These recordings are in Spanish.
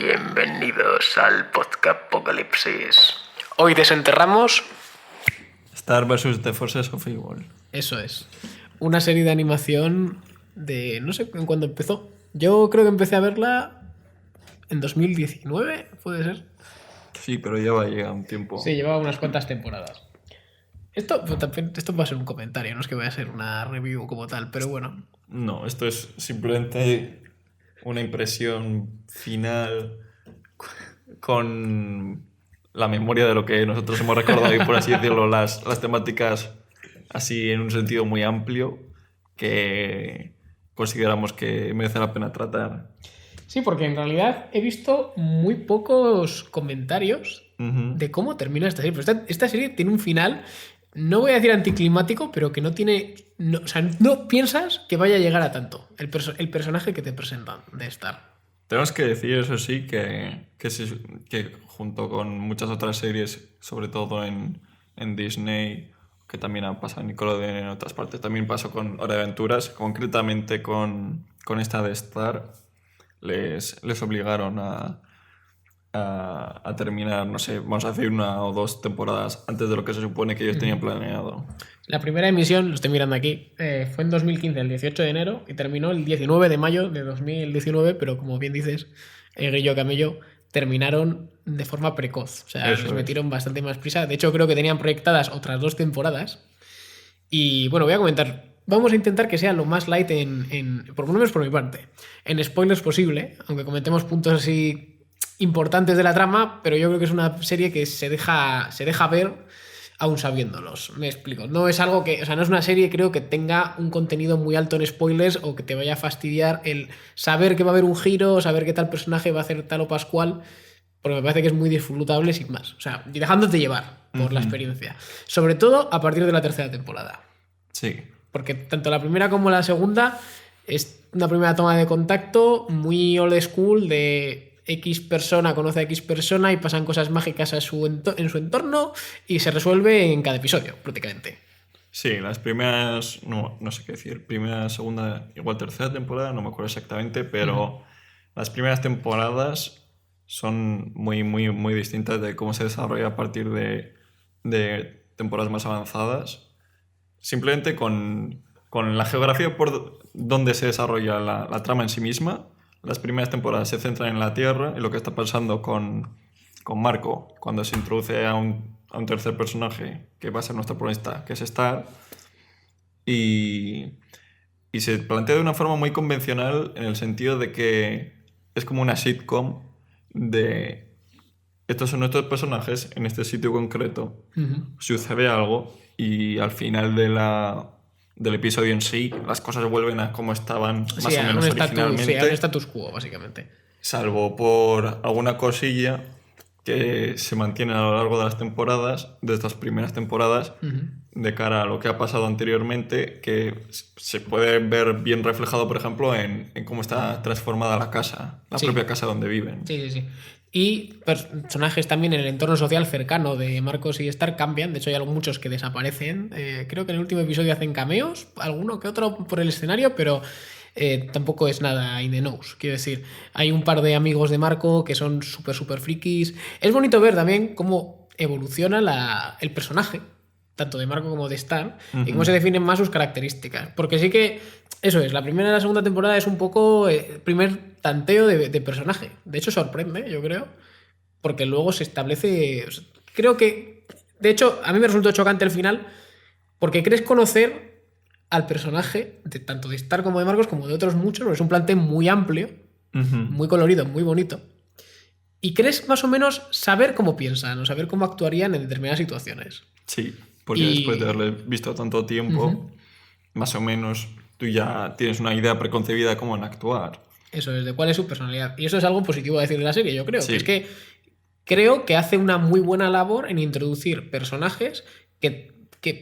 Bienvenidos al podcast Apocalipsis. Hoy desenterramos Star vs. The Forces of Evil. Eso es. Una serie de animación de... no sé en cuándo empezó. Yo creo que empecé a verla en 2019, ¿puede ser? Sí, pero lleva ya un tiempo. Sí, llevaba unas cuantas temporadas. Esto va a ser un comentario, no es que vaya a ser una review como tal, pero bueno. No, esto es simplemente una impresión final con la memoria de lo que nosotros hemos recordado y, por así decirlo, las temáticas así en un sentido muy amplio que consideramos que merece la pena tratar. Sí, porque en realidad he visto muy pocos comentarios de cómo termina esta serie. Pero esta serie tiene un final, no voy a decir anticlimático, pero que no tiene... o sea, no piensas que vaya a llegar a tanto el personaje que te presentan de Star. Tenemos que decir, eso sí, que junto con muchas otras series, sobre todo en Disney, que también ha pasado en Nickelodeon en otras partes, también pasó con Hora de Aventuras, concretamente con esta de Star, les obligaron a terminar, no sé, vamos a decir 1 o 2 temporadas antes de lo que se supone que ellos tenían planeado. La primera emisión, lo estoy mirando aquí, fue en 2015, el 18 de enero, y terminó el 19 de mayo de 2019, pero como bien dices, el grillo camello, terminaron de forma precoz. O sea, les metieron bastante más prisa. De hecho, creo que tenían proyectadas otras 2 temporadas. Y bueno, voy a comentar. Vamos a intentar que sea lo más light por lo menos por mi parte, en spoilers posible, aunque comentemos puntos así importantes de la trama, pero yo creo que es una serie que se deja ver aún sabiéndolos. Me explico. No es algo que, o sea, no es una serie, creo, que tenga un contenido muy alto en spoilers o que te vaya a fastidiar el saber que va a haber un giro, saber que tal personaje va a hacer tal o pascual, porque me parece que es muy disfrutable sin más. O sea, dejándote llevar por la experiencia. Sobre todo a partir de la tercera temporada. Sí. Porque tanto la primera como la segunda es una primera toma de contacto muy old school de X persona conoce a X persona y pasan cosas mágicas en su entorno y se resuelve en cada episodio, prácticamente. Sí, las primeras, no sé qué decir, primera, segunda, igual tercera temporada, no me acuerdo exactamente, pero las primeras temporadas son muy, muy, muy distintas de cómo se desarrolla a partir de temporadas más avanzadas. Simplemente con la geografía por donde se desarrolla la trama en sí misma. Las primeras temporadas se centran en la Tierra, en lo que está pasando con Marco, cuando se introduce a un tercer personaje que va a ser nuestra protagonista, que es Star, y se plantea de una forma muy convencional en el sentido de que es como una sitcom de estos son nuestros personajes en este sitio concreto, sucede algo y al final del episodio en sí, las cosas vuelven a como estaban más o menos originalmente. Sí, a un status quo, básicamente. Salvo por alguna cosilla que se mantiene a lo largo de las temporadas, de estas primeras temporadas, de cara a lo que ha pasado anteriormente, que se puede ver bien reflejado, por ejemplo, en cómo está transformada la casa, la propia casa donde viven. Sí. Y personajes también en el entorno social cercano de Marcos y Star cambian. De hecho, hay muchos que desaparecen. Creo que en el último episodio hacen cameos, alguno que otro por el escenario, pero tampoco es nada in the nose. Quiero decir, hay un par de amigos de Marco que son súper frikis. Es bonito ver también cómo evoluciona el personaje, tanto de Marco como de Star, y cómo se definen más sus características. Porque sí que, eso es, la primera y la segunda temporada es un poco primer tanteo de personaje. De hecho, sorprende, yo creo, porque luego se establece... Creo que, de hecho, a mí me resultó chocante el final, porque crees conocer al personaje, tanto de Star como de Marcos, como de otros muchos, porque es un planteo muy amplio, muy colorido, muy bonito. Y crees más o menos saber cómo piensan o saber cómo actuarían en determinadas situaciones. Sí, porque después de haberle visto tanto tiempo, más o menos tú ya tienes una idea preconcebida de cómo van a actuar. Eso es, de cuál es su personalidad. Y eso es algo positivo a decir de la serie, yo creo. Sí. Que es que creo que hace una muy buena labor en introducir personajes que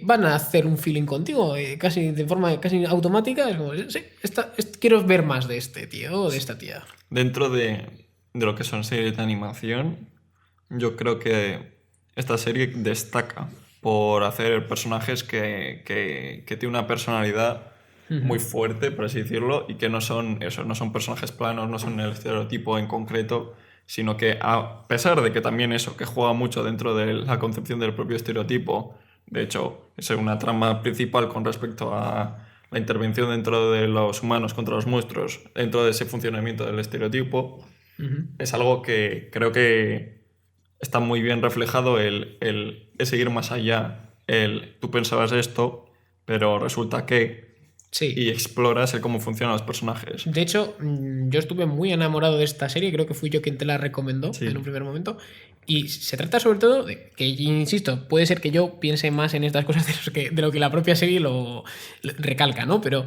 van a hacer un feeling contigo, casi de forma casi automática. Es como, sí, quiero ver más de este tío o de esta tía. Dentro de lo que son series de animación, yo creo que esta serie destaca por hacer personajes que tienen una personalidad muy fuerte, por así decirlo, y que no son personajes planos, no son el estereotipo en concreto, sino que a pesar de que también eso, que juega mucho dentro de la concepción del propio estereotipo, de hecho, es una trama principal con respecto a la intervención dentro de los humanos contra los monstruos, dentro de ese funcionamiento del estereotipo, es algo que creo que está muy bien reflejado ese ir más allá, tú pensabas esto, pero resulta que... Sí. Y exploras el cómo funcionan los personajes. De hecho, yo estuve muy enamorado de esta serie, creo que fui yo quien te la recomendó Sí. en un primer momento. Y se trata sobre todo de que, insisto, puede ser que yo piense más en estas cosas de lo que la propia serie lo recalca, ¿no? Pero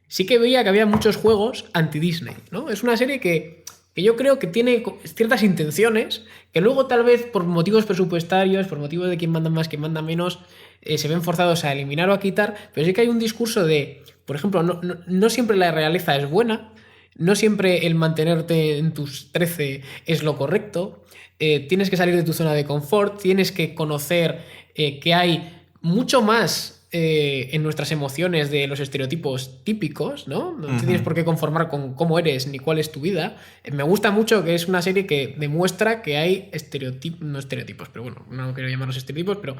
sí que veía que había muchos juegos anti-Disney, ¿no? Es una serie que yo creo que tiene ciertas intenciones que luego tal vez por motivos presupuestarios, por motivos de quién manda más, quién manda menos, se ven forzados a eliminar o a quitar, pero sí que hay un discurso de, por ejemplo, no siempre la realeza es buena, no siempre el mantenerte en tus 13 es lo correcto, tienes que salir de tu zona de confort, tienes que conocer que hay mucho más en nuestras emociones de los estereotipos típicos, ¿no? No te tienes por qué conformar con cómo eres ni cuál es tu vida. Me gusta mucho que es una serie que demuestra que hay no estereotipos, pero bueno, no quiero llamarlos estereotipos, pero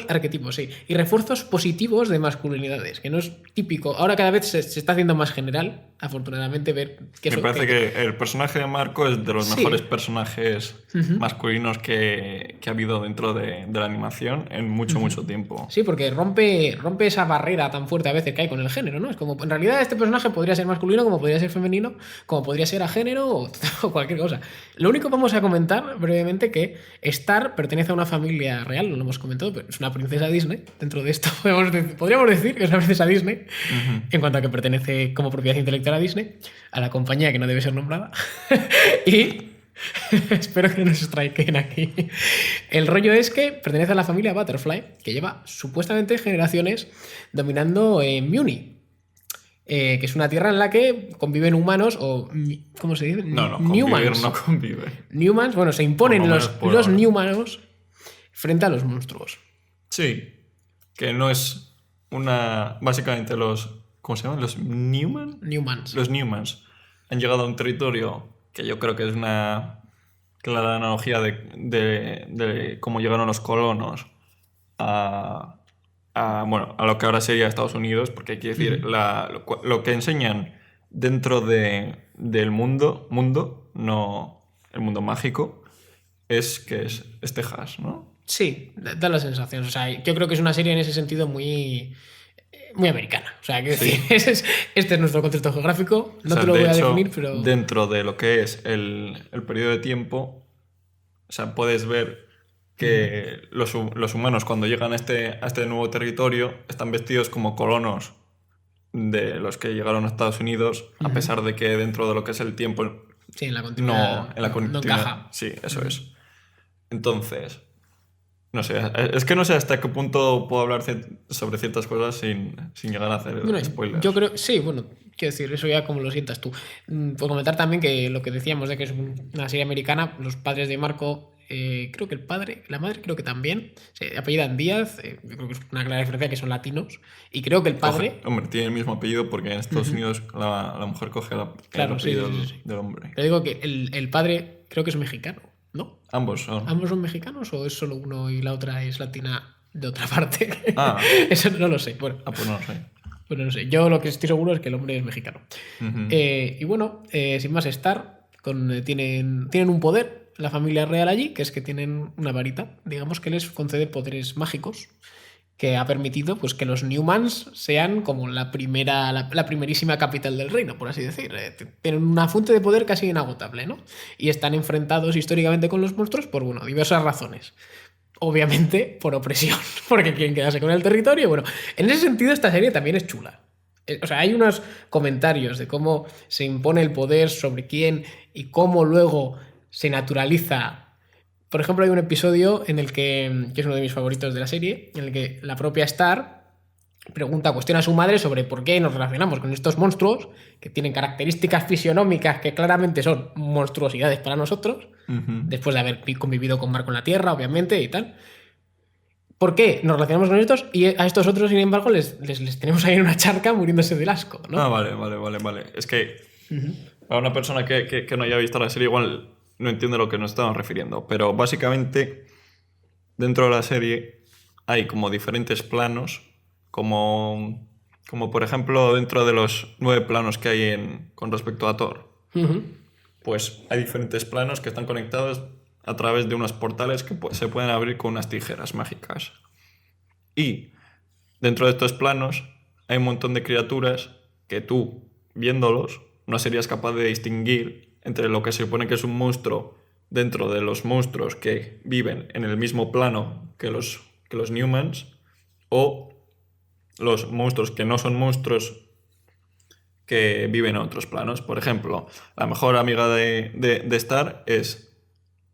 arquetipos, sí. Y refuerzos positivos de masculinidades, que no es típico. Ahora cada vez se está haciendo más general, afortunadamente, ver que... Me parece que el personaje de Marco es de los mejores personajes masculinos que ha habido dentro de la animación en mucho tiempo. Sí, porque rompe esa barrera tan fuerte a veces que hay con el género, ¿no? Es como, en realidad este personaje podría ser masculino, como podría ser femenino, como podría ser a género o cualquier cosa. Lo único que vamos a comentar brevemente que Star pertenece a una familia real, no lo hemos comentado, pero es una princesa Disney. Dentro de esto podríamos decir que es una princesa Disney, en cuanto a que pertenece como propiedad intelectual a Disney, a la compañía que no debe ser nombrada. Y espero que no nos strikeen aquí. El rollo es que pertenece a la familia Butterfly, que lleva supuestamente generaciones dominando Muni. Que es una tierra en la que conviven humanos o... ¿Cómo se dice? No, Newmans. no convive. Newmans, bueno, se imponen los Newmanos frente a los monstruos. Sí, que no es una... Básicamente ¿cómo se llaman? ¿Los Newmans. Los Newmans han llegado a un territorio que yo creo que es una clara analogía de cómo llegaron los colonos a lo que ahora sería Estados Unidos, porque hay que decir, lo que enseñan dentro del mundo, no el mundo mágico, es que es Texas, ¿no? Sí, da la sensación. O sea, yo creo que es una serie en ese sentido muy americana. O sea, que decir, este es nuestro contexto geográfico. No te lo voy a definir, pero... Dentro de lo que es el periodo de tiempo, o sea, puedes ver que los humanos cuando llegan a este nuevo territorio están vestidos como colonos de los que llegaron a Estados Unidos, a pesar de que dentro de lo que es el tiempo... Sí, en la continuidad no encaja. Sí, eso es. Entonces... No sé, es que no sé hasta qué punto puedo hablar sobre ciertas cosas sin llegar a hacer spoilers. Yo creo, sí, bueno, quiero decir, eso ya como lo sientas tú. Por comentar también que lo que decíamos de que es una serie americana, los padres de Marco, creo que la madre creo que también, se apellidan Díaz, yo creo que es una clara diferencia que son latinos, y creo que el padre... Hombre, tiene el mismo apellido porque en Estados Unidos la mujer coge el apellido del hombre. Pero digo que el padre creo que es mexicano. ¿No? ¿Ambos son mexicanos o es solo uno y la otra es latina de otra parte? Ah. Eso no lo sé. Bueno. Pues no lo sé. Bueno, no sé. Yo lo que estoy seguro es que el hombre es mexicano. Y bueno, sin más, Star tienen un poder, la familia real allí, que es que tienen una varita, digamos, que les concede poderes mágicos, que ha permitido pues, que los Newmans sean como la primerísima capital del reino, por así decir. Tienen una fuente de poder casi inagotable, ¿no? Y están enfrentados históricamente con los monstruos por, bueno, diversas razones. Obviamente por opresión, porque quieren quedarse con el territorio. Bueno, en ese sentido esta serie también es chula. O sea, hay unos comentarios de cómo se impone el poder sobre quién y cómo luego se naturaliza. Por ejemplo, hay un episodio en el que es uno de mis favoritos de la serie, en el que la propia Star cuestiona a su madre sobre por qué nos relacionamos con estos monstruos que tienen características fisionómicas que claramente son monstruosidades para nosotros, después de haber convivido con Marco en la Tierra, obviamente, y tal. ¿Por qué nos relacionamos con estos y a estos otros, sin embargo, les tenemos ahí en una charca muriéndose del asco, ¿no? Ah, vale. Es que para una persona que no haya visto la serie igual no entiende a lo que nos estamos refiriendo, pero básicamente dentro de la serie hay como diferentes planos, como por ejemplo dentro de los 9 planos que hay con respecto a Thor. Pues hay diferentes planos que están conectados a través de unos portales que se pueden abrir con unas tijeras mágicas. Y dentro de estos planos hay un montón de criaturas que tú, viéndolos, no serías capaz de distinguir entre lo que se supone que es un monstruo dentro de los monstruos que viven en el mismo plano que los Newmans, o los monstruos que no son monstruos que viven en otros planos. Por ejemplo, la mejor amiga de Star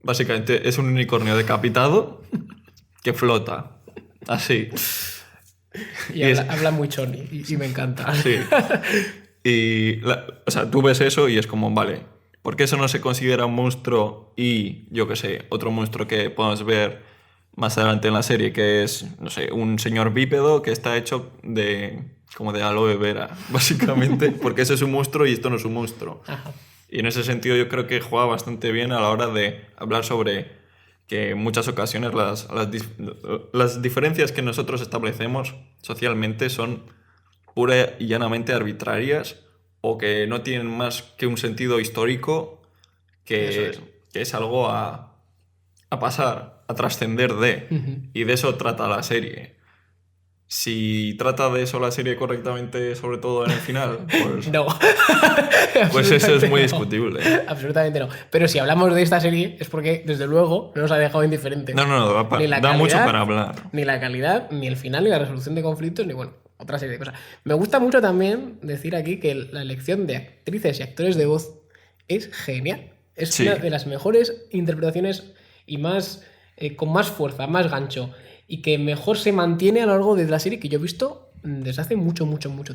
básicamente es un unicornio decapitado que flota. Así. Y habla muy choni y me encanta. Sí. Y, o sea, tú ves eso y es como, vale, ¿por qué eso no se considera un monstruo y, yo qué sé, otro monstruo que podemos ver más adelante en la serie, que es, no sé, un señor bípedo que está hecho como de aloe vera, básicamente, porque ese es un monstruo y esto no es un monstruo. Ajá. Y en ese sentido yo creo que juega bastante bien a la hora de hablar sobre que en muchas ocasiones las diferencias que nosotros establecemos socialmente son pura y llanamente arbitrarias o que no tienen más que un sentido histórico que es algo a pasar, a trascender de. Y de eso trata la serie. Si trata de eso la serie correctamente, sobre todo en el final, pues, No. pues eso es muy No. discutible. Absolutamente no. Pero si hablamos de esta serie es porque, desde luego, no nos ha dejado indiferentes. No, Ni la da mucho calidad, para hablar. Ni la calidad, ni el final, ni la resolución de conflictos, ni bueno, otra serie de cosas. Me gusta mucho también decir aquí que la elección de actrices y actores de voz es genial. Es Sí. una de las mejores interpretaciones y más con más fuerza, más gancho, y que mejor se mantiene a lo largo de la serie que yo he visto desde hace mucho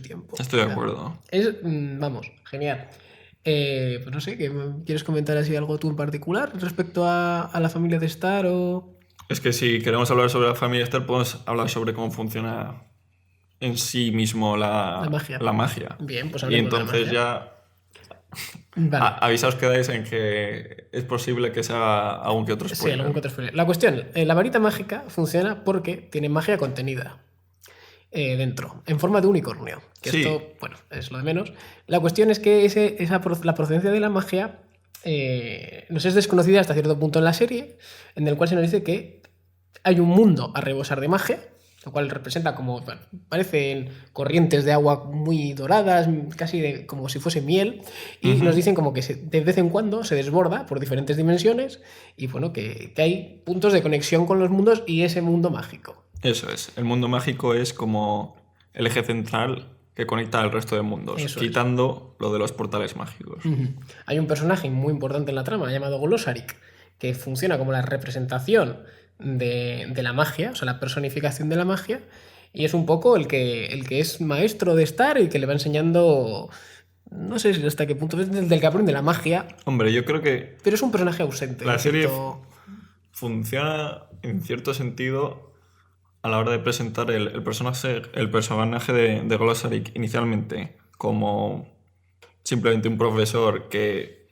tiempo. Estoy de acuerdo. Es, vamos, genial. Pues no sé, ¿quieres comentar así algo tú en particular respecto a la familia de Star o...? Es que si queremos hablar sobre la familia Star, podemos hablar sobre cómo funciona en sí mismo la magia. Bien, pues y hablemos de la entonces magia. ya Vale. avisaos quedáis en que es posible que sea algún que otro Sí, spoiler. algún que otro spoiler. La cuestión, la varita mágica funciona porque tiene magia contenida dentro, en forma de unicornio. Que Sí. esto, bueno, es lo de menos. La cuestión es que la procedencia de la magia nos es desconocida hasta cierto punto en la serie, en el cual se nos dice que hay un mundo a rebosar de magia, lo cual representa como, bueno, parecen corrientes de agua muy doradas, casi como si fuese miel, y nos dicen como que de vez en cuando se desborda por diferentes dimensiones y bueno, que hay puntos de conexión con los mundos y ese mundo mágico. Eso es. El mundo mágico es como el eje central que conecta al resto de mundos, Eso es. quitando lo de los portales mágicos. Hay un personaje muy importante en la trama llamado Glossaryck, que funciona como la representación de la magia, o sea, la personificación de la magia, y es un poco el que es maestro de Star y que le va enseñando, no sé si hasta qué punto, es del que aprende la magia, Hombre, yo creo que pero es un personaje ausente. la serie cierto- funciona en cierto sentido a la hora de presentar el personaje de Glossaryck inicialmente como simplemente un profesor que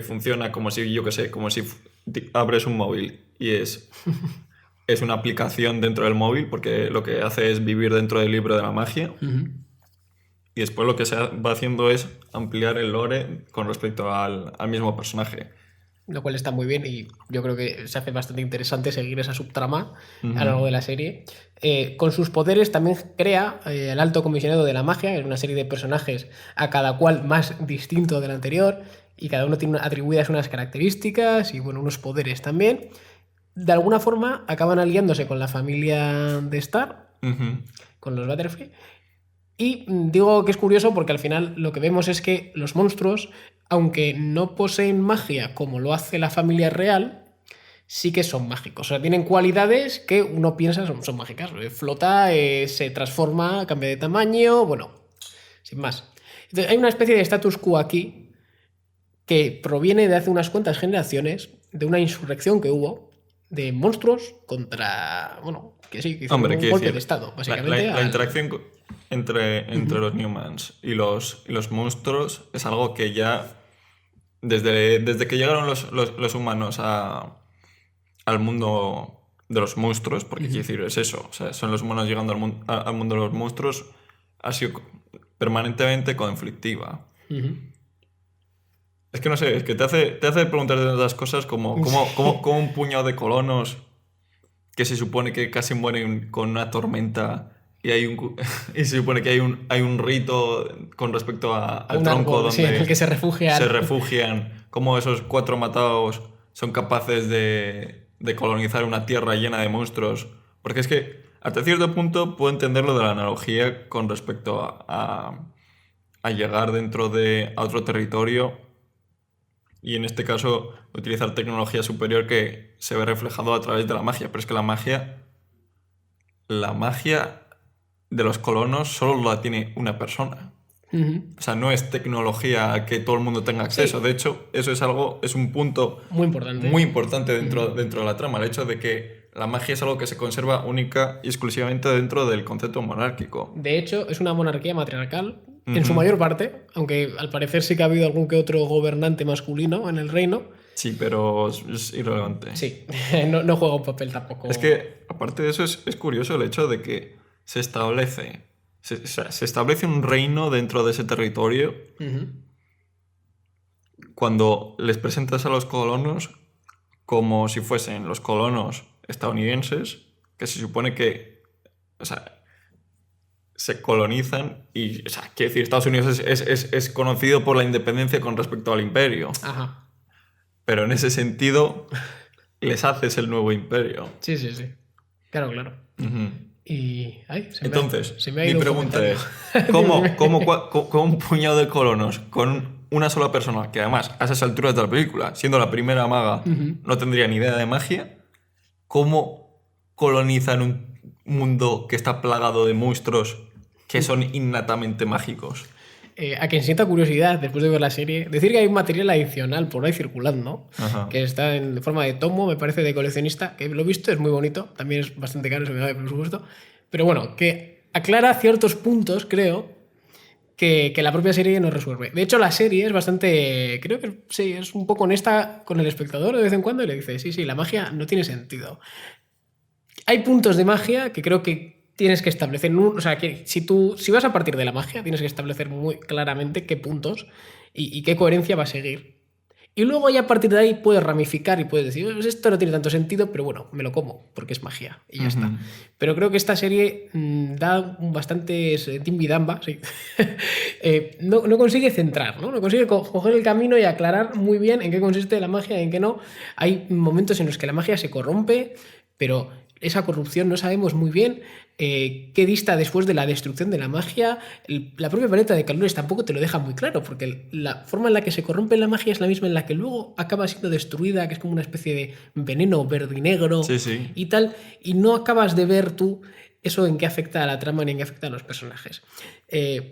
funciona como si, yo qué sé, como si abres un móvil y es una aplicación dentro del móvil, porque lo que hace es vivir dentro del libro de la magia. Y después lo que se va haciendo es ampliar el lore con respecto al mismo personaje. Lo cual está muy bien y yo creo que se hace bastante interesante seguir esa subtrama a lo largo de la serie. Con sus poderes también crea el alto comisionado de la magia, que es una serie de personajes a cada cual más distinto del anterior y cada uno tiene atribuidas unas características y bueno, unos poderes también. De alguna forma acaban aliándose con la familia de Star, con los Butterfly. Y digo que es curioso porque al final lo que vemos es que los monstruos, aunque no poseen magia como lo hace la familia real, sí que son mágicos. O sea, tienen cualidades que uno piensa son mágicas. Flota, se transforma, cambia de tamaño, bueno, sin más. Entonces, hay una especie de status quo aquí que proviene de hace unas cuantas generaciones, de una insurrección que hubo de monstruos contra, bueno, que sí, que hicieron Hombre, un quiero golpe decir, de estado, básicamente. la interacción entre los Newmans y los monstruos es algo que ya, desde que llegaron los humanos al mundo de los monstruos, porque quiero decir, es eso, o sea, son los humanos llegando al mundo de los monstruos, ha sido permanentemente conflictiva. Es que no sé, es que te hace preguntarte tantas cosas como un puñado de colonos que se supone que casi mueren con una tormenta y se supone que hay un rito con respecto al tronco árbol, donde sí, en el que se refugian. se refugian, cómo esos 4 matados son capaces de colonizar una tierra llena de monstruos. Porque es que hasta cierto punto puedo entender lo de la analogía con respecto a llegar a otro territorio y en este caso utilizar tecnología superior que se ve reflejado a través de la magia. Pero es que la magia de los colonos solo la tiene una persona. O sea, no es tecnología a que todo el mundo tenga acceso. Sí. De hecho, eso es un punto Muy importante. muy importante dentro de la trama. El hecho de que la magia es algo que se conserva única y exclusivamente dentro del concepto monárquico. De hecho, es una monarquía matriarcal, en su mayor parte, aunque al parecer sí que ha habido algún que otro gobernante masculino en el reino. Sí, pero es irrelevante. Sí, no juega un papel tampoco. Es que, aparte de eso, es curioso el hecho de que se establece un reino dentro de ese territorio cuando les presentas a los colonos como si fuesen los colonos estadounidenses, que se supone que, o sea, se colonizan y, o sea, quiero decir, Estados Unidos es conocido por la independencia con respecto al imperio. Ajá. Pero en ese sentido, les haces el nuevo imperio. Sí. Claro. Y. Entonces, se me ha mi ido un pregunta comentario. es: ¿cómo un puñado de colonos con una sola persona, que además a esas alturas de la película, siendo la primera maga, no tendría ni idea de magia, cómo colonizan un mundo que está plagado de monstruos que son innatamente mágicos? A quien sienta curiosidad después de ver la serie, decir que hay un material adicional por ahí circulando, Ajá. que está en forma de tomo, me parece, de coleccionista, que lo he visto, es muy bonito, también es bastante caro, se me da de presupuesto, pero bueno, que aclara ciertos puntos, creo, que la propia serie no resuelve. De hecho, la serie es bastante, creo que sí, es un poco honesta con el espectador de vez en cuando y le dice, sí, la magia no tiene sentido. Hay puntos de magia que creo que tienes que establecer, o sea, que si vas a partir de la magia, tienes que establecer muy claramente qué puntos y qué coherencia va a seguir. Y luego ya a partir de ahí puedes ramificar y puedes decir, pues esto no tiene tanto sentido, pero bueno, me lo como, porque es magia, y ya está. Pero creo que esta serie da bastantes timbidamba, sí. No consigue centrar, ¿no? No consigue coger el camino y aclarar muy bien en qué consiste la magia y en qué no. Hay momentos en los que la magia se corrompe, pero esa corrupción no sabemos muy bien qué dista después de la destrucción de la magia. La propia paleta de colores tampoco te lo deja muy claro, porque la forma en la que se corrompe la magia es la misma en la que luego acaba siendo destruida, que es como una especie de veneno verdinegro y tal, y no acabas de ver tú eso en qué afecta a la trama ni en qué afecta a los personajes.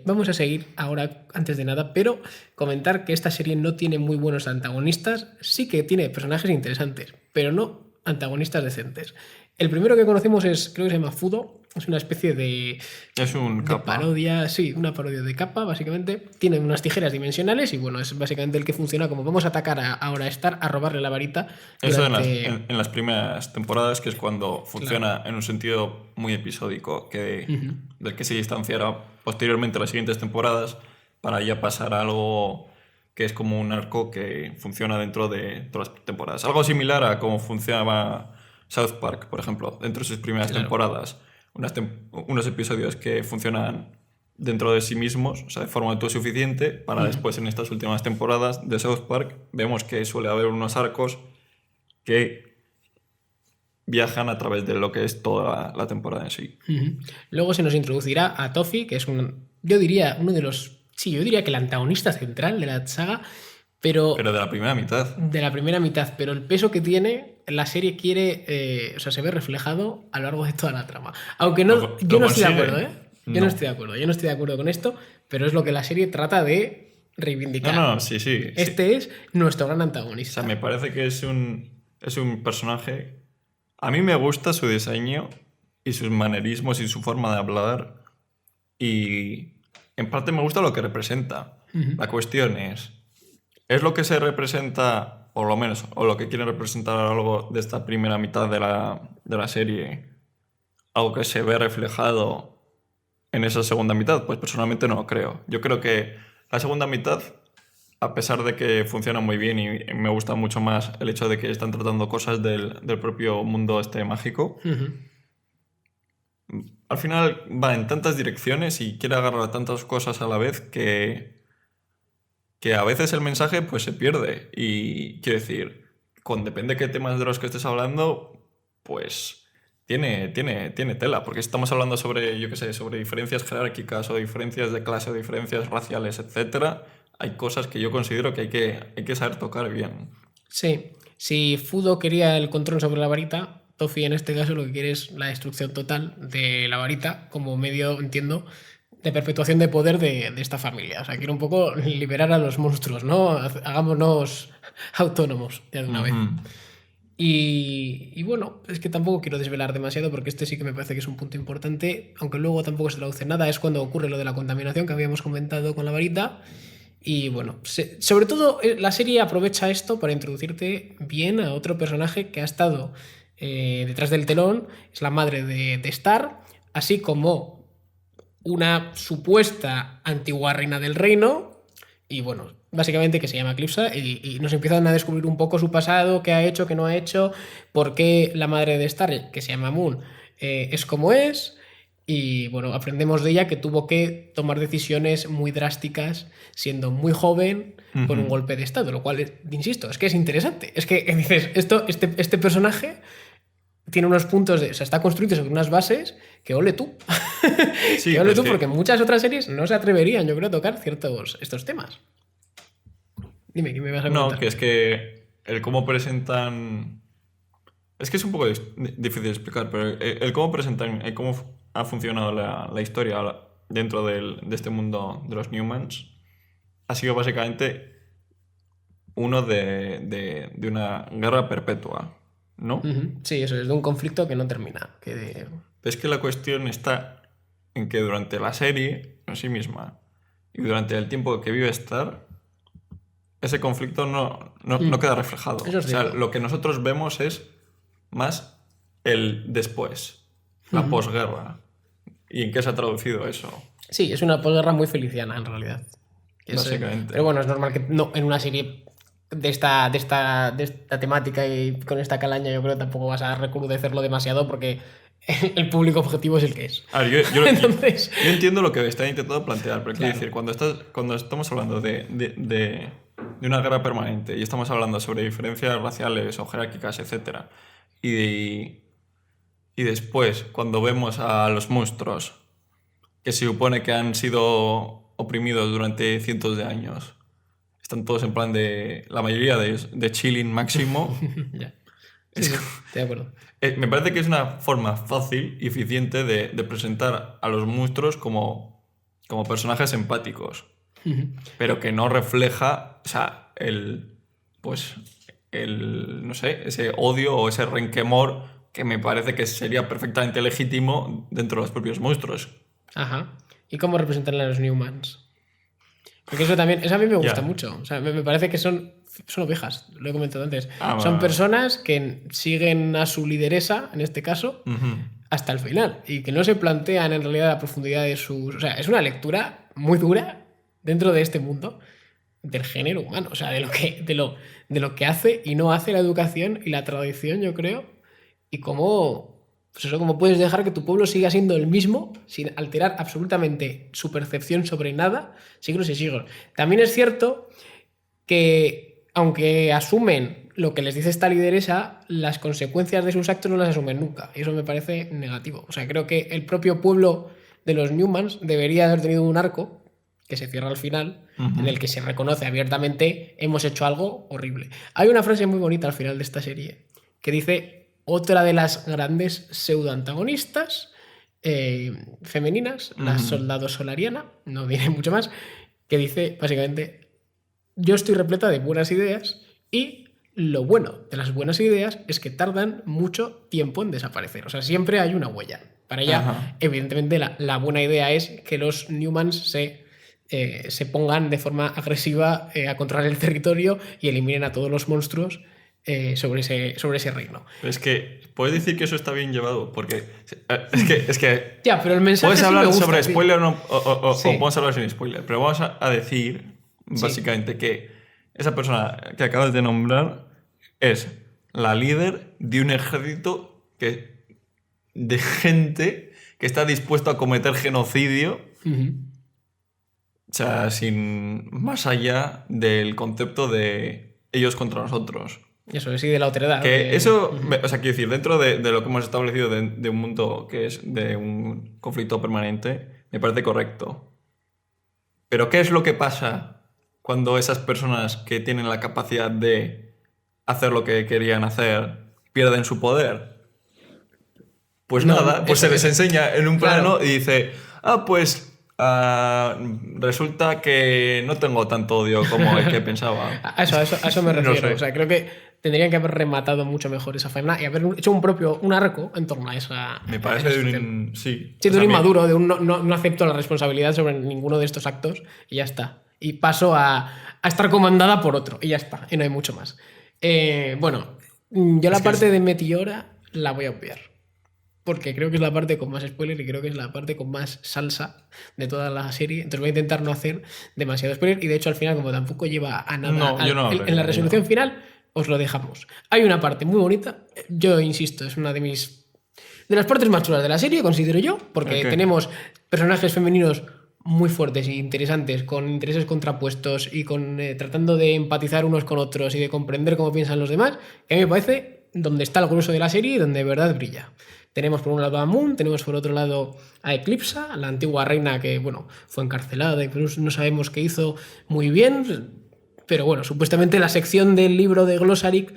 Vamos a seguir ahora, antes de nada, pero comentar que esta serie no tiene muy buenos antagonistas, sí que tiene personajes interesantes, pero no antagonistas decentes. El primero que conocemos creo que se llama Fudo, es una especie de... Es un de capa. parodia, sí, una parodia de capa, básicamente. Tiene unas tijeras dimensionales y bueno, es básicamente el que funciona como vamos a atacar ahora a Star, a robarle la varita. Eso durante... en las primeras temporadas, que es cuando funciona en un sentido muy episódico, del que se distanciará posteriormente a las siguientes temporadas para ya pasar a algo que es como un arco que funciona dentro de todas las temporadas. Algo similar a cómo funcionaba South Park, por ejemplo, dentro de sus primeras temporadas. Unos episodios que funcionan dentro de sí mismos, o sea, de forma autosuficiente, para después en estas últimas temporadas de South Park vemos que suele haber unos arcos que viajan a través de lo que es toda la temporada en sí. Luego se nos introducirá a Toffee, que es yo diría que el antagonista central de la saga, pero de la primera mitad. De la primera mitad, pero el peso que tiene, la serie quiere, se ve reflejado a lo largo de toda la trama. Aunque yo no estoy de acuerdo, ¿eh? Yo no estoy de acuerdo con esto, pero es lo que la serie trata de reivindicar. Sí. Este es nuestro gran antagonista. O sea, me parece que es un personaje... A mí me gusta su diseño y sus manerismos y su forma de hablar, y en parte me gusta lo que representa. La cuestión ¿es lo que se representa, por lo menos, o lo que quiere representar a lo largo de esta primera mitad de la serie, algo que se ve reflejado en esa segunda mitad? Pues personalmente no lo creo. Yo creo que la segunda mitad, a pesar de que funciona muy bien y me gusta mucho más el hecho de que están tratando cosas del propio mundo mágico, al final va en tantas direcciones y quiere agarrar tantas cosas a la vez que a veces el mensaje pues se pierde. Y quiero decir, depende de qué temas de los que estés hablando, pues tiene tela. Porque si estamos hablando sobre, yo qué sé, sobre diferencias jerárquicas o diferencias de clase o diferencias raciales, etcétera, hay cosas que yo considero que hay que saber tocar bien. Sí, si Fudo quería el control sobre la varita, Tofi en este caso lo que quiere es la destrucción total de la varita como medio, entiendo, de perpetuación de poder de esta familia. O sea, quiere un poco liberar a los monstruos, ¿no? Hagámonos autónomos ya de una vez. Y bueno, es que tampoco quiero desvelar demasiado porque este sí que me parece que es un punto importante, aunque luego tampoco se traduce nada, es cuando ocurre lo de la contaminación que habíamos comentado con la varita. Y bueno, sobre todo la serie aprovecha esto para introducirte bien a otro personaje que ha estado detrás del telón, es la madre de Star, así como una supuesta antigua reina del reino, y bueno, básicamente que se llama Eclipsa, y nos empiezan a descubrir un poco su pasado, qué ha hecho, qué no ha hecho, por qué la madre de Star, que se llama Moon, es como es. Y bueno, aprendemos de ella que tuvo que tomar decisiones muy drásticas siendo muy joven por un golpe de estado, lo cual, insisto, es que es interesante. Es que dices, este personaje tiene unos puntos o sea, está construido sobre unas bases que ole tú. Sí, que ole tú, que... porque muchas otras series no se atreverían, yo creo, a tocar estos temas. Dime, ¿qué me vas a comentar? No, que es que el cómo presentan... Es que es un poco difícil de explicar, pero el cómo presentan, el cómo ha funcionado la historia dentro de este mundo de los Newmans ha sido básicamente uno de una guerra perpetua, ¿no? Sí, eso es de un conflicto que no termina. Es que la cuestión está en que durante la serie en sí misma y durante el tiempo que vive Star, ese conflicto no queda reflejado. Eso es o sea, cierto. lo que nosotros vemos es más el después, la posguerra. ¿Y en qué se ha traducido eso? Sí, es una posguerra muy feliciana, en realidad. Básicamente. Pero bueno, es normal que no, en una serie de esta temática y con esta calaña, yo creo que tampoco vas a recrudecerlo demasiado porque el público objetivo es el que es. A ver, yo Entonces... yo entiendo lo que está intentando plantear, pero Claro. quiero decir, cuando estamos hablando de una guerra permanente y estamos hablando sobre diferencias raciales o jerárquicas, etc. Y después, cuando vemos a los monstruos que se supone que han sido oprimidos durante cientos de años, están todos en plan la mayoría de ellos, de chilling máximo. Ya. Sí, sí, estoy de acuerdo. Me parece que es una forma fácil y eficiente de presentar a los monstruos como personajes empáticos, pero que no refleja, o sea, no sé, ese odio o ese renquemor que me parece que sería perfectamente legítimo dentro de los propios monstruos. Ajá. ¿Y cómo representan a los Newmans? Porque eso también, eso a mí me gusta Ya. mucho. O sea, me parece que son ovejas, lo he comentado antes. Ah, Son bueno. personas que siguen a su lideresa, en este caso, hasta el final. Y que no se plantean en realidad la profundidad de sus... O sea, es una lectura muy dura dentro de este mundo del género humano. O sea, de lo que hace y no hace la educación y la tradición, yo creo. Y cómo... Pues eso, cómo puedes dejar que tu pueblo siga siendo el mismo sin alterar absolutamente su percepción sobre nada, siglos y siglos. También es cierto que, aunque asumen lo que les dice esta lideresa, las consecuencias de sus actos no las asumen nunca. Y eso me parece negativo. O sea, creo que el propio pueblo de los Newmans debería haber tenido un arco que se cierra al final, en el que se reconoce abiertamente hemos hecho algo horrible. Hay una frase muy bonita al final de esta serie que dice... Otra de las grandes pseudoantagonistas femeninas, la soldado solariana, no diré mucho más, que dice básicamente: yo estoy repleta de buenas ideas y lo bueno de las buenas ideas es que tardan mucho tiempo en desaparecer. O sea, siempre hay una huella. Para ella, Ajá. evidentemente, la buena idea es que los Newmans se pongan de forma agresiva a controlar el territorio y eliminen a todos los monstruos sobre ese reino. Pero es que, ¿puedes decir que eso está bien llevado? Porque es que Ya, pero el mensaje puedes sí hablar me gusta, sobre tío. spoiler o Sí. podemos hablar sin spoiler, pero vamos a decir básicamente que esa persona que acabas de nombrar es la líder de un ejército de gente que está dispuesto a cometer genocidio, Ujú. o sea, sin más allá del concepto de ellos contra nosotros. Eso es, sí, de la otredad. Que eso, o sea, quiero decir, dentro de lo que hemos establecido de un mundo que es de un conflicto permanente, me parece correcto. Pero ¿qué es lo que pasa cuando esas personas que tienen la capacidad de hacer lo que querían hacer pierden su poder? Pues No, nada, pues eso- se les enseña en un plano claro. y dice, resulta que no tengo tanto odio como el que pensaba. A eso me No refiero. sé. O sea, creo que tendrían que haber rematado mucho mejor esa faena y haber hecho un arco en torno a esa. Me a parece esa de situación. un... Sí. Sí, O de un sea, inmaduro, de un no acepto la responsabilidad sobre ninguno de estos actos y ya está. Y paso a estar comandada por otro y ya está. Y no hay mucho más. Bueno, yo la Es que parte de Meteora la voy a obviar. Porque creo que es la parte con más spoiler y creo que es la parte con más salsa de toda la serie. Entonces voy a intentar no hacer demasiado spoiler. Y de hecho, al final, como tampoco lleva a nada No, yo no en hablaría la de resolución ello. final, os lo dejamos. Hay una parte muy bonita. Yo insisto, es una de las partes más chulas de la serie, considero yo. Porque Ok. tenemos personajes femeninos muy fuertes e interesantes, con intereses contrapuestos y con tratando de empatizar unos con otros y de comprender cómo piensan los demás, que a mí me parece donde está el grueso de la serie y donde de verdad brilla. Tenemos por un lado a Moon, tenemos por otro lado a Eclipsa, la antigua reina que, bueno, fue encarcelada y no sabemos qué hizo muy bien, pero bueno, supuestamente la sección del libro de Glossaric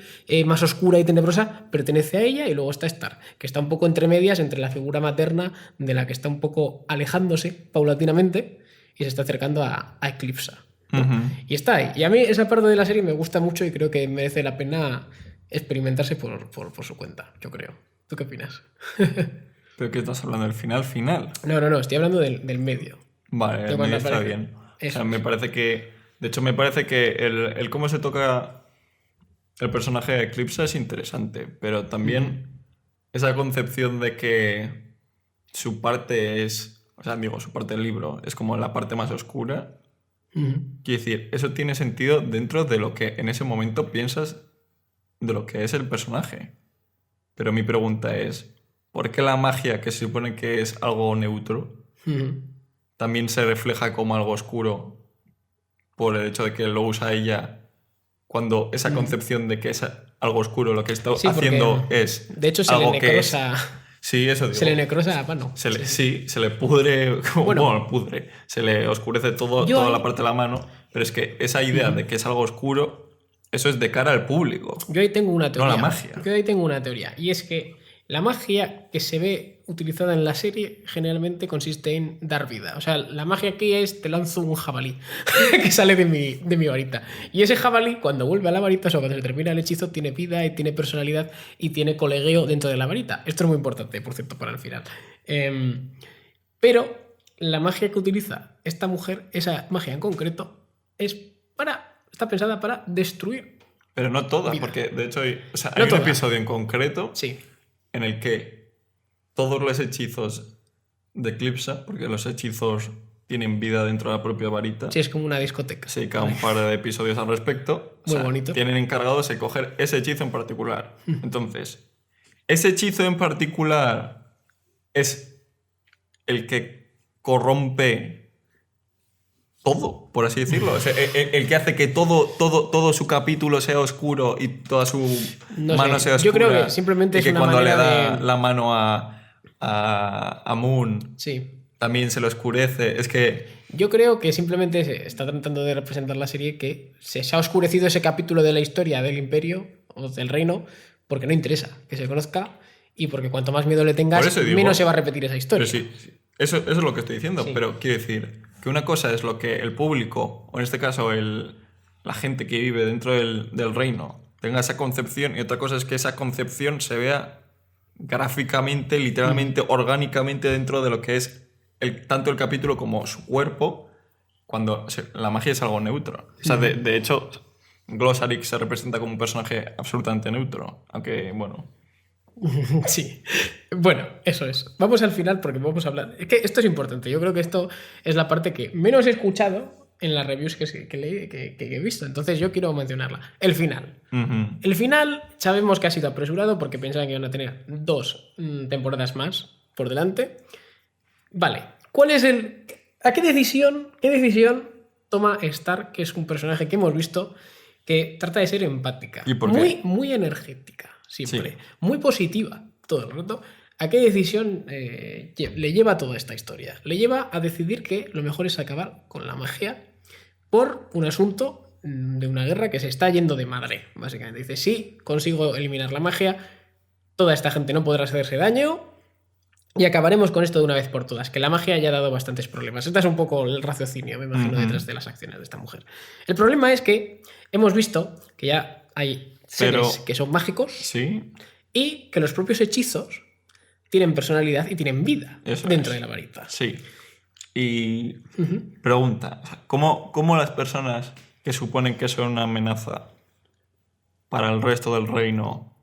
más oscura y tenebrosa pertenece a ella y luego está Star, que está un poco entre medias entre la figura materna de la que está un poco alejándose paulatinamente y se está acercando a Eclipsa, ¿no? Ujú. Y está ahí. Y a mí esa parte de la serie me gusta mucho y creo que merece la pena experimentarse por su cuenta, yo creo. ¿Tú qué opinas? ¿Pero qué estás hablando del final? No, estoy hablando del medio. Vale, De el cuando medio está aparece. bien. O Eso sea, es. me parece que... De hecho, me parece que el cómo se toca el personaje de Eclipse es interesante, pero también esa concepción de que su parte es... O sea, digo, su parte del libro es como la parte más oscura. Ujú. Quiero decir, eso tiene sentido dentro de lo que en ese momento piensas de lo que es el personaje. Pero mi pregunta es, ¿por qué la magia, que se supone que es algo neutro, Ujú. también se refleja como algo oscuro por el hecho de que lo usa ella, cuando esa concepción de que es algo oscuro lo que está Sí, porque, haciendo es de hecho, se le algo que es... necrosa. Sí, eso digo. Se le necrosa a mano. Sí, se le pudre, Bueno. bueno, pudre, se le oscurece Yo toda ahí- la parte de la mano, pero es que esa idea de que es algo oscuro, eso es de cara al público. Yo ahí tengo una teoría. la magia. Yo ahí tengo una teoría. Y es que la magia que se ve utilizada en la serie generalmente consiste en dar vida. O sea, la magia aquí es te lanzo un jabalí que sale de mi varita. Y ese jabalí, cuando vuelve a la varita, o sea, cuando se termina el hechizo, tiene vida y tiene personalidad y tiene colegueo dentro de la varita. Esto es muy importante, por cierto, para el final. Pero la magia que utiliza esta mujer, esa magia en concreto, está pensada para destruir. Pero no toda, Vida. porque de hecho hay, o sea, No hay un toda. episodio en concreto Sí. en el que todos los hechizos de Eclipse, porque los hechizos tienen vida dentro de la propia varita, Sí, es como una discoteca. se dedica un par de episodios al respecto. Muy bonito. Tienen encargados de coger ese hechizo en particular. Entonces, ese hechizo en particular es el que corrompe todo, por así decirlo. O sea, el que hace que todo su capítulo sea oscuro y toda su No mano sé, sea oscura. yo creo que simplemente y es que una cuando le manera da de- la mano a Moon Sí. también se lo oscurece. Es que... Yo creo que simplemente se está tratando de representar la serie que se ha oscurecido ese capítulo de la historia del imperio o del reino porque no interesa que se conozca y porque cuanto más miedo le Por tengas, eso digo- menos se va a repetir esa Pero historia. sí, eso es lo que estoy diciendo, Sí. pero quiero decir que una cosa es lo que el público, o en este caso la gente que vive dentro del reino, tenga esa concepción, y otra cosa es que esa concepción se vea gráficamente, literalmente, orgánicamente dentro de lo que es tanto el capítulo como su cuerpo, cuando la magia es algo neutro. O sea, de hecho, Glossaryx se representa como un personaje absolutamente neutro, aunque, bueno... Sí. Bueno, eso es. Vamos al final porque vamos a hablar. Es que esto es importante. Yo creo que esto es la parte que menos he escuchado en las reviews que he visto. Entonces yo quiero mencionarla. El final. El final sabemos que ha sido apresurado porque pensaban que iban a tener 2 temporadas más por delante. Vale. ¿Cuál es el... ¿A qué decisión toma Stark, que es un personaje que hemos visto que trata de ser empática? ¿Y por qué? Muy energética. Siempre. Sí. Muy positiva todo el rato. ¿A qué decisión le lleva toda esta historia? Le lleva a decidir que lo mejor es acabar con la magia por un asunto de una guerra que se está yendo de madre, básicamente. Dice, si consigo eliminar la magia, toda esta gente no podrá hacerse daño y acabaremos con esto de una vez por todas, que la magia ya ha dado bastantes problemas. Este es un poco el raciocinio, me imagino, detrás de las acciones de esta mujer. El problema es que hemos visto que ya hay seres que son mágicos, sí, y que los propios hechizos tienen personalidad y tienen vida dentro de la varita. Sí. Y pregunta, ¿cómo las personas que suponen que son una amenaza para el resto del reino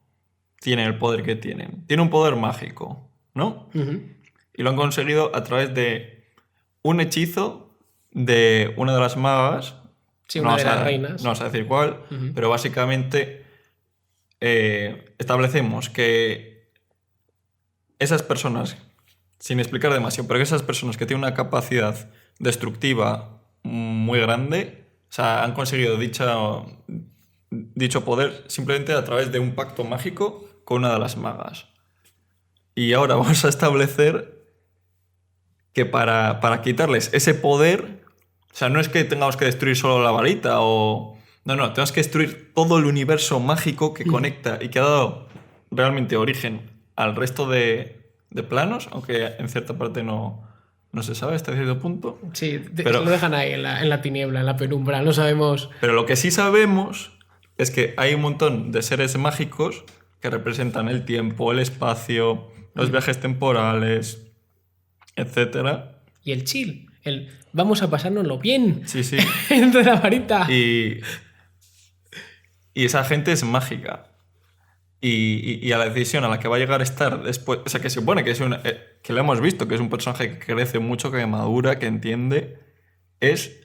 tienen el poder que tienen? Tienen un poder mágico, ¿no? Y lo han conseguido a través de un hechizo de una de las magas. Sí, una de las reinas. No vamos a decir cuál, pero básicamente establecemos que esas personas, sin explicar demasiado, pero que esas personas que tienen una capacidad destructiva muy grande, o sea, han conseguido dicho poder simplemente a través de un pacto mágico con una de las magas. Y ahora vamos a establecer que para quitarles ese poder, o sea, no es que tengamos que destruir solo la varita o... No, tenemos que destruir todo el universo mágico que conecta y que ha dado realmente origen al resto de planos, aunque en cierta parte no se sabe hasta cierto punto. Sí, pero lo dejan ahí en la tiniebla, en la penumbra, no sabemos... Pero lo que sí sabemos es que hay un montón de seres mágicos que representan el tiempo, el espacio, los viajes temporales, etc. Y el chill, el vamos a pasárnoslo bien. Sí. Dentro de la varita. Y esa gente es mágica. Y a la decisión a la que va a llegar a estar después... O sea, que se supone que es que lo hemos visto, que es un personaje que crece mucho, que madura, que entiende, es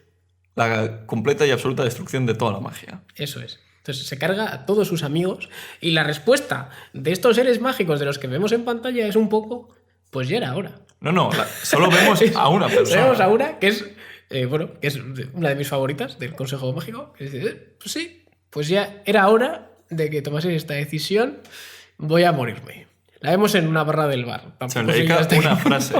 la completa y absoluta destrucción de toda la magia. Eso es. Entonces se carga a todos sus amigos y la respuesta de estos seres mágicos de los que vemos en pantalla es un poco, pues ya era hora. No, solo vemos a una persona. Vemos a una que es, que es una de mis favoritas del Consejo Mágico. Que dice, pues sí, pues ya era hora de que tomases esta decisión, voy a morirme. La vemos en una barra del bar. Se le dedica una frase.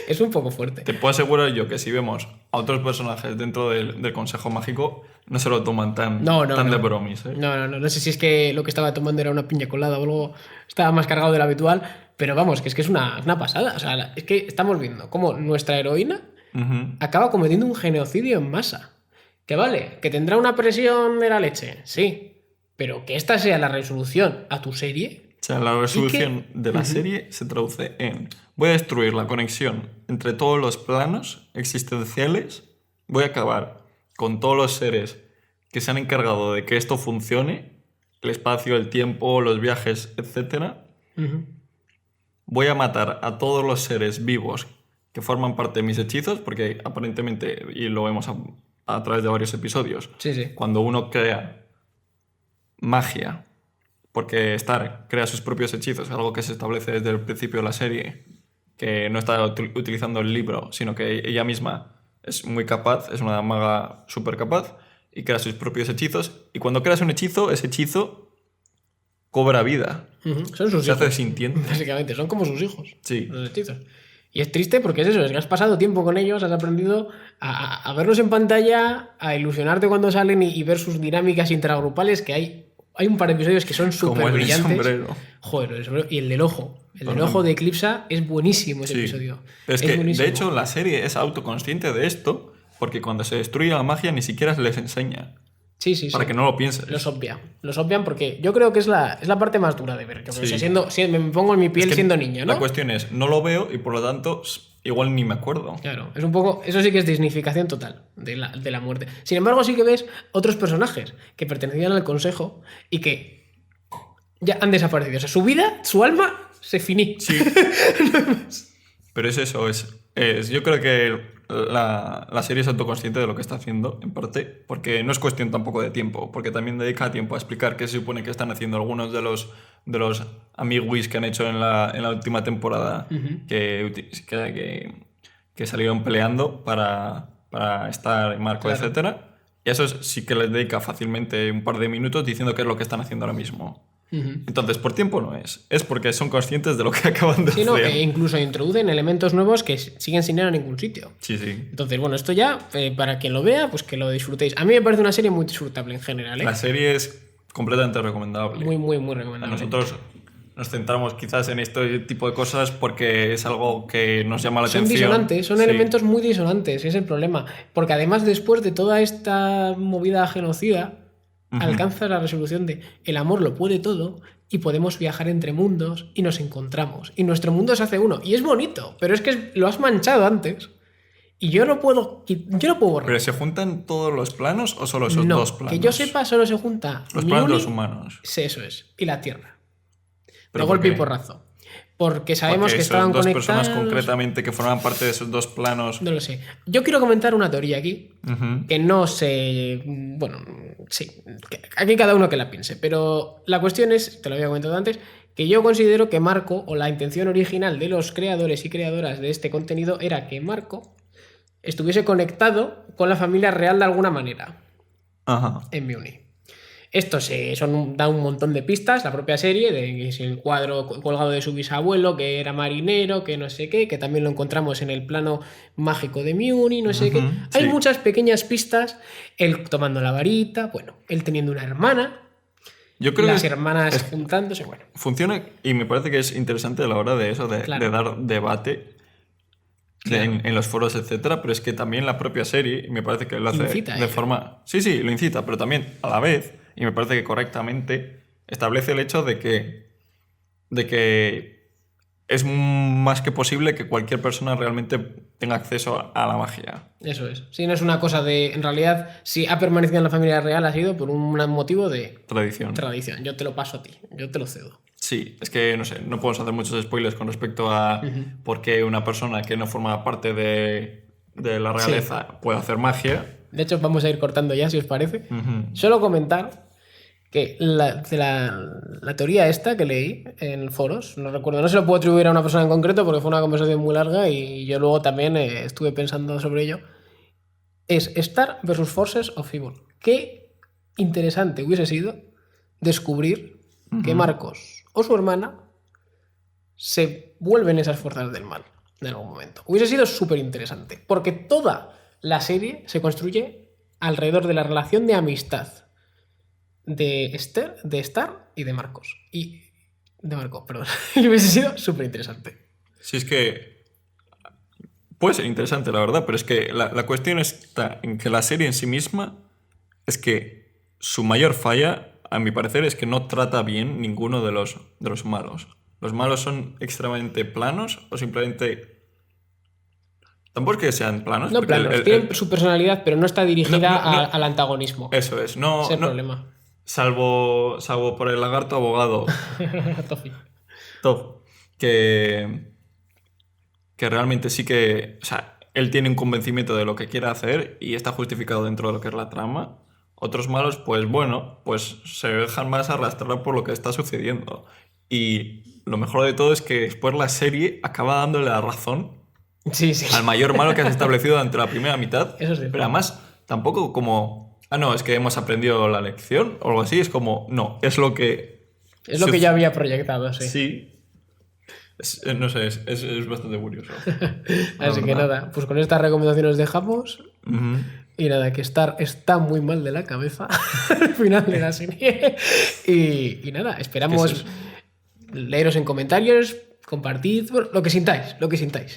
Es un poco fuerte. Te puedo asegurar yo que si vemos a otros personajes dentro del Consejo Mágico, no se lo toman tan de bromis. No sé si es que lo que estaba tomando era una piña colada o algo, estaba más cargado de lo habitual, pero vamos, que es una pasada. O sea, es que estamos viendo cómo nuestra heroína acaba cometiendo un genocidio en masa. Que vale, que tendrá una presión de la leche, sí, pero que esta sea la resolución a tu serie... O sea, la resolución de la serie se traduce en: voy a destruir la conexión entre todos los planos existenciales, voy a acabar con todos los seres que se han encargado de que esto funcione, el espacio, el tiempo, los viajes, etc. Voy a matar a todos los seres vivos que forman parte de mis hechizos, porque aparentemente, y lo vemos a través de varios episodios, cuando uno crea magia... Porque Stark crea sus propios hechizos, algo que se establece desde el principio de la serie, que no está utilizando el libro, sino que ella misma es muy capaz, es una maga súper capaz, y crea sus propios hechizos. Y cuando creas un hechizo, ese hechizo cobra vida. Son sus hijos. Se hace sintiente. Básicamente, son como sus hijos. Sí. Los hechizos. Y es triste porque es eso, es que has pasado tiempo con ellos, has aprendido a verlos en pantalla, a ilusionarte cuando salen y ver sus dinámicas intergrupales, que hay un par de episodios que son súper brillantes. Sombrero. Joder, el sombrero. Y el del ojo. El del ojo de Eclipsa es buenísimo ese episodio. Pero es que, buenísimo. De hecho, la serie es autoconsciente de esto, porque cuando se destruye la magia ni siquiera les enseña. Sí, sí, sí. Para que no lo pienses. Los obvian porque yo creo que es la parte más dura de ver. Yo creo, Sí. me pongo en mi piel Es que siendo niño, ¿no? La cuestión es, no lo veo y por lo tanto igual ni me acuerdo. Claro, es un poco. Eso sí que es disnificación total de la muerte. Sin embargo, sí que ves otros personajes que pertenecían al consejo y que ya han desaparecido. O sea, su vida, su alma, se finí. Sí. Pero es eso, yo creo que la serie es autoconsciente de lo que está haciendo, en parte, porque no es cuestión tampoco de tiempo, porque también dedica tiempo a explicar qué se supone que están haciendo algunos de los amiguis que han hecho en la última temporada, que salieron peleando para estar Marco, Claro. etcétera. Y a eso sí que les dedica fácilmente un par de minutos diciendo qué es lo que están haciendo ahora mismo. Entonces, por tiempo no es porque son conscientes de lo que acaban de Sí, no, hacer. e incluso introducen elementos nuevos que siguen sin ir a ningún sitio. Sí. Entonces, bueno, esto ya, para quien lo vea, pues que lo disfrutéis. A mí me parece una serie muy disfrutable en general, ¿eh? La serie es completamente recomendable. Muy, muy, muy recomendable. Nosotros nos centramos quizás en este tipo de cosas porque es algo que nos llama la Son atención. disonantes, son Sí. elementos muy disonantes, es el problema. Porque además, después de toda esta movida genocida, alcanza la resolución de el amor lo puede todo y podemos viajar entre mundos y nos encontramos. Y nuestro mundo se hace uno. Y es bonito, pero es que lo has manchado antes. Y yo no puedo borrar. ¿Pero se juntan todos los planos o solo esos No, dos planos? que yo sepa, solo se junta Los planos de Mjolnir, los humanos. sí, eso es, y la Tierra. ¿Pero De por golpe y qué? porrazo. Porque sabemos Porque que esos estaban dos conectados. personas concretamente que forman parte de esos dos planos. No lo sé. Yo quiero comentar una teoría aquí, Ujú. que no sé. Bueno, sí, aquí cada uno que la piense. Pero la cuestión es, te lo había comentado antes, que yo considero que Marco, o la intención original de los creadores y creadoras de este contenido, era que Marco estuviese conectado con la familia real de alguna manera Ajá. en Mjolnir. Esto da un montón de pistas, la propia serie, de que es el cuadro colgado de su bisabuelo, que era marinero, que no sé qué, que también lo encontramos en el plano mágico de Mjolnir, no sé qué. Hay sí. muchas pequeñas pistas, él tomando la varita, bueno, él teniendo una hermana, Yo creo las que hermanas juntándose, bueno. funciona y me parece que es interesante a la hora de eso, de dar debate en los foros, etcétera, pero es que también la propia serie, y me parece que lo hace Incita a de ello. forma... Sí, lo incita, pero también a la vez, y me parece que correctamente, establece el hecho de que es más que posible que cualquier persona realmente tenga acceso a la magia. Eso es. Si no es una cosa de. En realidad, si ha permanecido en la familia real, ha sido por un motivo de Tradición. tradición. Yo te lo paso a ti, yo te lo cedo. Sí, es que no sé, no podemos hacer muchos spoilers con respecto a por qué una persona que no forma parte de la realeza puede hacer magia. De hecho, vamos a ir cortando ya, si os parece. Ujú. Solo comentar que la teoría esta que leí en foros, no recuerdo, no se lo puedo atribuir a una persona en concreto porque fue una conversación muy larga y yo luego también estuve pensando sobre ello, es Star versus Forces of Evil. Qué interesante hubiese sido descubrir que Marcos o su hermana se vuelven esas fuerzas del mal en algún momento. Hubiese sido súper interesante porque toda la serie se construye alrededor de la relación de amistad de Star y de Marcos. Y de Marco, perdón. Y hubiese sido súper interesante. Sí, es que puede ser interesante, la verdad, pero es que la cuestión está en que la serie en sí misma es que su mayor falla, a mi parecer, es que no trata bien ninguno de los malos. Los malos son extremadamente planos o simplemente... Tampoco es que sean planos. No porque planos, tienen su personalidad, pero no está dirigida al antagonismo. Eso es, no... Es el no- problema. Salvo por el lagarto abogado. Tofi. Top. Que realmente sí que... O sea, él tiene un convencimiento de lo que quiere hacer y está justificado dentro de lo que es la trama. Otros malos, pues bueno, pues se dejan más arrastrar por lo que está sucediendo. Y lo mejor de todo es que después la serie acaba dándole la razón Sí, sí. al mayor malo que has establecido durante la primera mitad. Eso sí. Pero además, tampoco como... Ah, no, es que hemos aprendido la lección o algo así. Es como, no, es lo que... Es lo que ya había proyectado, sí. Sí. No sé, es bastante curioso. Así que nada, pues con estas recomendaciones dejamos. Ujú. Y nada, que Star está muy mal de la cabeza al final de la serie. Y nada, esperamos ¿Qué es eso? leeros en comentarios, compartid, bueno, lo que sintáis, lo que sintáis.